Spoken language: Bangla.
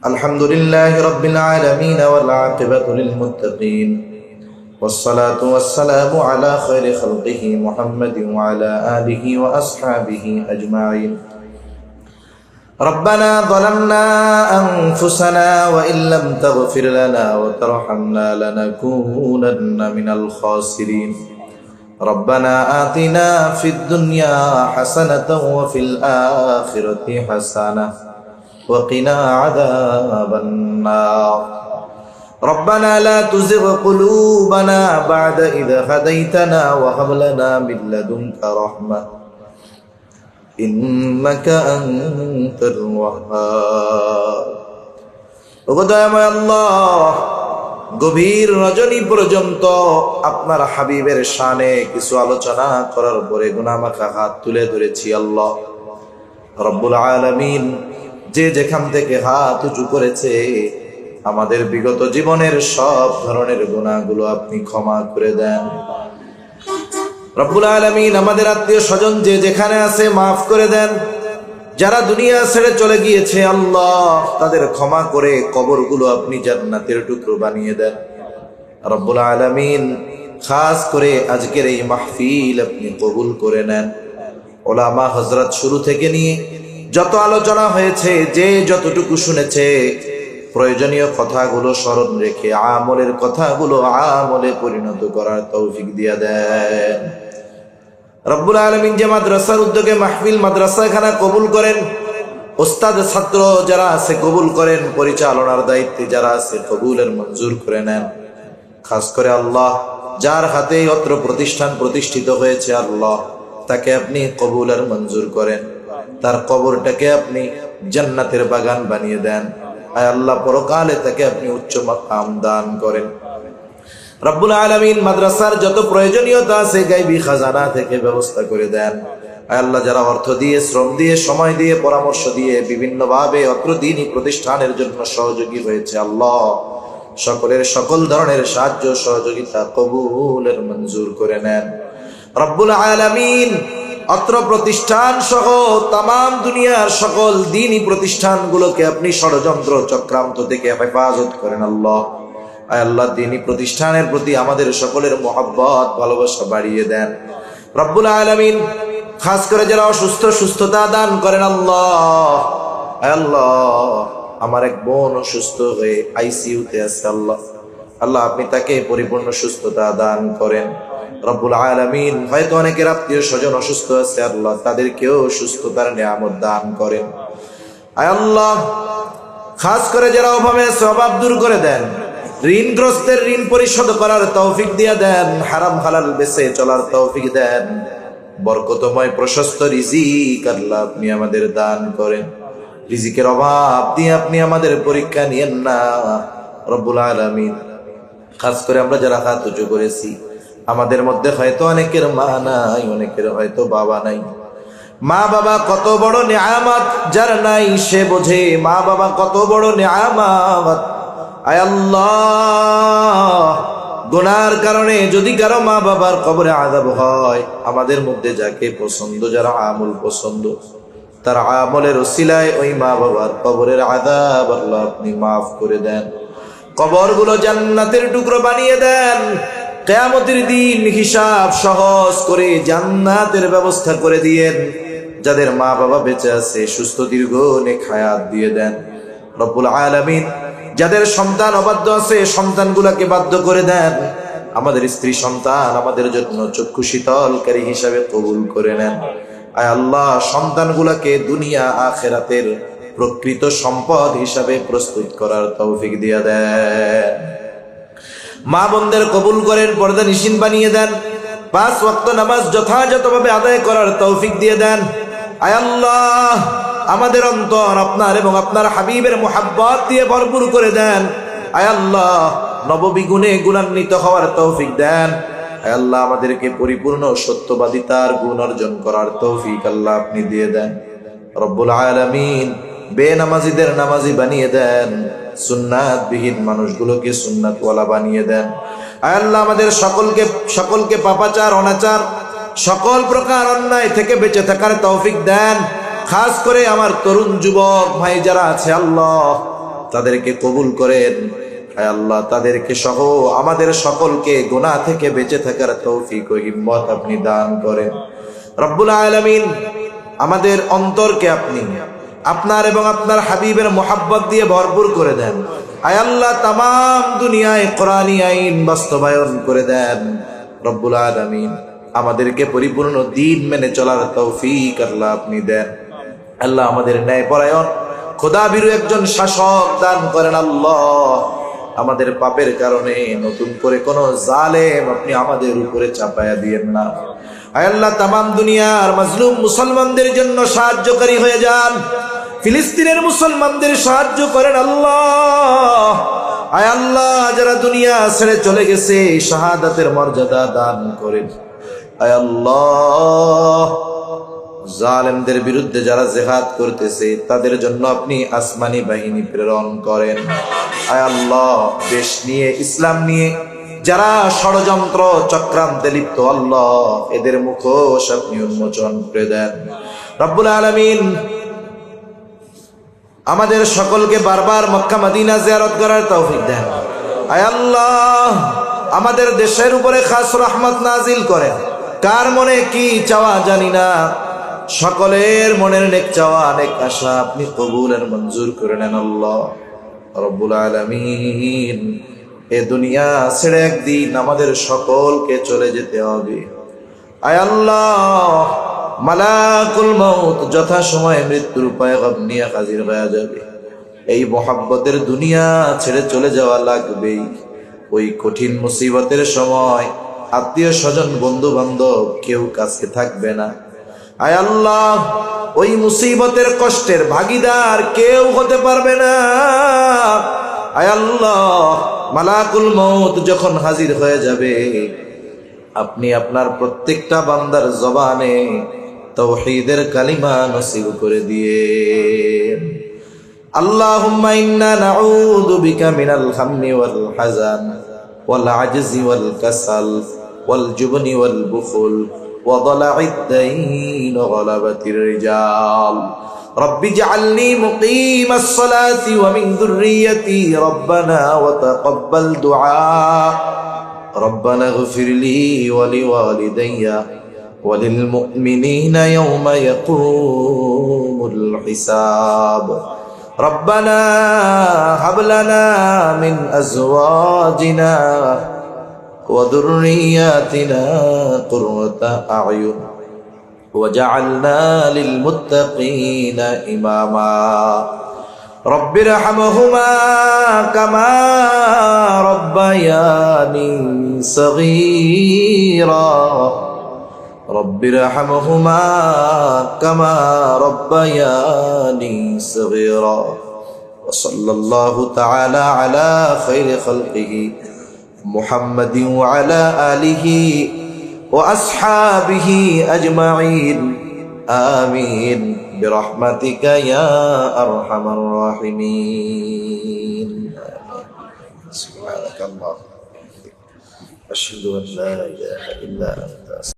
الحمد لله رب العالمين والعاقبة للمتقين والصلاة والسلام على خير خلقه محمد وعلى آله وأصحابه أجمعين ربنا ظلمنا أنفسنا وإن لم تغفر لنا وترحمنا لنكونن من الخاسرين ربنا آتنا في الدنيا حسنة وفي الآخرة حسنة وقنا عذاب النار ربنا لا تزغ قلوبنا بعد إذ هديتنا وهب لنا من لدنك رحمة إنك أنت الوهاب ওগোদয়াময় আল্লাহ, গভীর রজনী পর্যন্ত আপনার হাবিবের শানে কিছু আলোচনা করার পরে গুনাহমাখা হাত তুলে ধরেছি। আল্লাহ রব্বুল আলামিন যে যেখান থেকে হাত উঁচু করেছে আমাদের বিগত জীবনের সব ধরনের গুনাহগুলো আপনি ক্ষমা করে দেন। রব্বুল আলামিন আমাদের আত্মীয় স্বজন যে যেখানে আছে মাফ করে দেন। যারা দুনিয়া ছেড়ে চলে গিয়েছে আল্লাহ তাদের ক্ষমা করে কবরগুলো আপনি জান্নাতের টুকরো বানিয়ে দেন। রব্বুল আলামিন খাস করে আজকের এই মাহফিল আপনি কবুল করে নেন। ওলামা হযরত শুরু থেকে নিয়ে যত আলোচনা হয়েছে, যে যতটুকু শুনেছে, প্রয়োজনীয় কথাগুলো স্মরণ রেখে আমলের কথাগুলো আমলে পরিণত করার তৌফিক দিয়ে দেন। রব্বুল আলামিন যে মাদ্রাসার উদ্যোগে মাহফিল মাদ্রাসাখানা কবুল করেন, ওস্তাদ ছাত্র যারা আছে কবুল করেন, পরিচালনার দায়িত্বে যারা আছে কবুলের মঞ্জুর করে নেন। খাস করে আল্লাহ যার হাতে অত্র প্রতিষ্ঠান প্রতিষ্ঠিত হয়েছে আল্লাহ তাকে আপনি কবুলের মঞ্জুর করেন, তার কবরটাকে আপনি জান্নাতের বাগান বানিয়ে দেন। আয় আল্লাহ পরকালে তাকে আপনি উচ্চ মাকাম দান করেন। রব্বুল আলামিন মাদ্রাসার যত প্রয়োজনীয়তা আছে গায়বী খাজানা থেকে ব্যবস্থা করে দেন। আয় আল্লাহ যারা অর্থ দিয়ে, শ্রম দিয়ে, সময় দিয়ে, পরামর্শ দিয়ে বিভিন্নভাবে অত্র দ্বীনী প্রতিষ্ঠানের জন্য সহযোগী হয়েছে আল্লাহ সকলের সকল ধরনের সাহায্য সহযোগিতা কবুলের মঞ্জুর করে নেন। রব্বুল আলামিন অত্র প্রতিষ্ঠান সহ তামাম দুনিয়ার সকল দ্বীনী প্রতিষ্ঠানগুলোকে আপনি ষড়যন্ত্র চক্রান্ত থেকে হেফাজত করেন আল্লাহ। আয় আল্লাহ দ্বীনী প্রতিষ্ঠানের প্রতি আমাদের সকলের মহব্বত ভালোবাসা বাড়িয়ে দেন। রব্বুল আলামিন খাস করে যারা অসুস্থ সুস্থতা দান করেন আল্লাহ। আয় আল্লাহ আমার এক বোন অসুস্থ হয়ে আইসিইউতে আছে আল্লাহ, আল্লাহ আপনি তাকে পরিপূর্ণ সুস্থতা দান করেন। রব্বুল আলামিন হয়তো অনেকের আত্মীয় স্বজন অসুস্থ আছে আল্লাহ তাদেরকেও সুস্থতার নিয়ামত দান করেন। আয় আল্লাহ খাস করে যারা অভাবে আছে অভাব দূর করে দেন, ঋণগ্রস্তের ঋণ পরিশোধ করার তৌফিক দিয়ে দেন, হারাম হালাল বেঁচে চলার তৌফিক দেন, বরকতময় প্রশস্ত রিজিক আল্লাহ আপনি আমাদের দান করেন। রিজিকের অভাব দিয়ে আপনি আমাদের পরীক্ষা নিয়েন না রব্বুল আলামিন। খাস করে আমরা যারা হাত উঁচু করেছি আমাদের মধ্যে হয়তো অনেকের মা নাই, অনেকের হয়তো বাবা নাই। মা বাবা কত বড় নিয়ামত, যার নাই সে বোঝে মা বাবা কত বড় নিয়ামত। আয় আল্লাহ গুনার কারণে যদি কারো মা বাবার কবরে আযাব হয়, আমাদের মধ্যে যাকে পছন্দ, যারা আমল পছন্দ, তার আমলের ওসিলায় ওই মা বাবার কবরের আযাব আল্লাহ আপনি মাফ করে দেন। কবরগুলো জান্নাতের টুকরো বানিয়ে দেন। কিয়ামতের দিন হিসাব সহজ করে জান্নাতের ব্যবস্থা করে দিয়েন। যাদের মা বাবা বেঁচে আছে সুস্থ দীর্ঘ নেক হায়াত দিয়ে দেন। রব্বুল আলামিন যাদের সন্তান অবাধ্য আছে সন্তানগুলোকে বাধ্য করে দেন। আমাদের স্ত্রী সন্তান আমাদের জন্য চক্ষু শীতলকারী হিসাবে কবুল করে নেন। আয় আল্লাহ সন্তানগুলোকে দুনিয়া আখিরাতের প্রকৃত সম্পদ হিসাবে প্রস্তুত করার তৌফিক দিয়ে দেন। মা বোনদের কবুল করেন, পর্দা নিশিন বানিয়ে দেন, 5 ওয়াক্ত নামাজ যথাযথভাবে আদায় করার তৌফিক দিয়ে দেন। আয় আল্লাহ আমাদের অন্তর আপনার এবং আপনার হাবিবের মুহাব্বত দিয়ে ভরপুর করে দেন। আয় আল্লাহ নববিগুণে গুণান্বিত হওয়ার তৌফিক দেন। আয় আল্লাহ আমাদেরকে পরিপূর্ণ সত্যবাদিতার গুণ অর্জন করার তৌফিক আল্লাহ আপনি দিয়ে দেন। রব্বুল আলামিন বেনামাজিদের নামাজি বানিয়ে দেন, সুন্নাত বিহীন মানুষগুলোকে সুন্নাতওয়ালা বানিয়ে দেন। আয় আল্লাহ আমাদের সকলকে পাপাচার অনাচার সকল প্রকার অন্যায় থেকে বেঁচে থাকার তৌফিক দেন। খাস করে আমার তরুণ যুবক ভাই যারা আছে আল্লাহ তাদেরকে কবুল করেন। হায় আল্লাহ, তাদেরকে সহ আমাদের সকলকে গুনাহ থেকে বেঁচে থাকার তৌফিক ও হিম্মত আপনি দান করেন। রব্বুল আলামিন, আমাদের অন্তরকে আপনি আপনার এবং আপনার হাবিবের মোহাব্বত দিয়ে ভরপুর করে দেন। আয় আল্লাহ, তামাম দুনিয়ায় কোরআনী আইন বাস্তবায়ন করে দেন। রব্বুল আলামিন, আমাদেরকে পরিপূর্ণ দ্বীন মেনে চলার তৌফিক আল্লাহ আপনি দেন। আল্লাহ, আমাদের ন্যায়পরায়ণ খোদাভীরু একজন শাসক দান করেন। আল্লাহ, আমাদের পাপের কারণে নতুন করে কোন জালেম আপনি আমাদের উপরে চাপায়া দিয়েন না। আয় আল্লাহ, তামাম দুনিয়ার মাজলুম মুসলমানদের জন্য সাহায্যকারী হয়ে যান। ফিলিস্তিনের মুসলমানদের সাহায্য করেন আল্লাহ। আয় আল্লাহ, যারা দুনিয়া ছেড়ে চলে গেছে শাহাদাতের মর্যাদা দান করেন। আয় আল্লাহ, জালেমদের বিরুদ্ধে যারা জিহাদ করতেছে তাদের জন্য আপনি আসমানি বাহিনী প্রেরণ করেন। আয় আল্লাহ, দেশ নিয়ে ইসলাম নিয়ে যারা ষড়যন্ত্র চক্রান্তে লিপ্ত, আল্লাহ এদের মুখোশ আপনি উন্মোচন করে দেন। রব্বুল আলামিন, আমাদের সকলকে বারবার মক্কা মদিনা জিয়ারত করার তৌফিক দেন। আয় আল্লাহ, আমাদের দেশের উপরে খাস রহমত নাজিল করেন। কার মনে কি চাওয়া জানি না, সকলের মনের নেক চাওয়া নেক আশা আপনি কবুলের মঞ্জুর করে নেন। আল্লাহ রব্বুল আলামিন, এ দুনিয়া ছেড়ে একদিন আমাদের সকলকে চলে যেতে হবে। আয় আল্লাহ, মালাকুল মউত যথা সময়ে মৃত্যুর পয়গাম নিয়ে হাজির হয়ে যাবে। এই মোহাব্বতের দুনিয়া ছেড়ে চলে যাওয়া লাগবেই। ওই কঠিন মুসিবতের সময় আত্মীয় স্বজন বন্ধু বান্ধব কেউ কাছে থাকবে না। আয় আল্লাহ, ওই মুসিবতের কষ্টের ভাগীদার কেউ হতে পারবে না। আয় আল্লাহ, মালাকুল মউত যখন হাজির হয়ে যাবে, আপনি আপনার প্রত্যেকটা বান্দার জবানে তাওহীদের কালিমা নসিব করে দিয়েন। আল্লাহুম্মা ইন্না নাউযু বিকা মিনাল হাম্মি ওয়াল হাযান ওয়াল আজজি ওয়াল কাসাল ওয়াল জুবনি ওয়াল বুখল ওয়া দালা'id দাইন ওয়া গলাবাতির রিজাল। রব্বি ইজআলনি মুকিমাস সালাতি ওয়া মিন যুররিয়্যতি রব্বানা ওয়া তাকাব্বাল দুআ। ربنا اغفر لي ولوالدي وللمؤمنين يوم يقوم الحساب. ربنا هب لنا من أزواجنا وذرياتنا قرة أعين وجعلنا للمتقين إماما. رب ارحمهما كما ربياني صغيرا. رب ارحمهما كما ربياني صغيرا. وصلى الله تعالى على خير خلقه محمد وعلى آله وأصحابه أجمعين. آمين برحمتك يا أرحم الراحمين. سبحانك اللهم أشهد أن لا إله إلا أنت.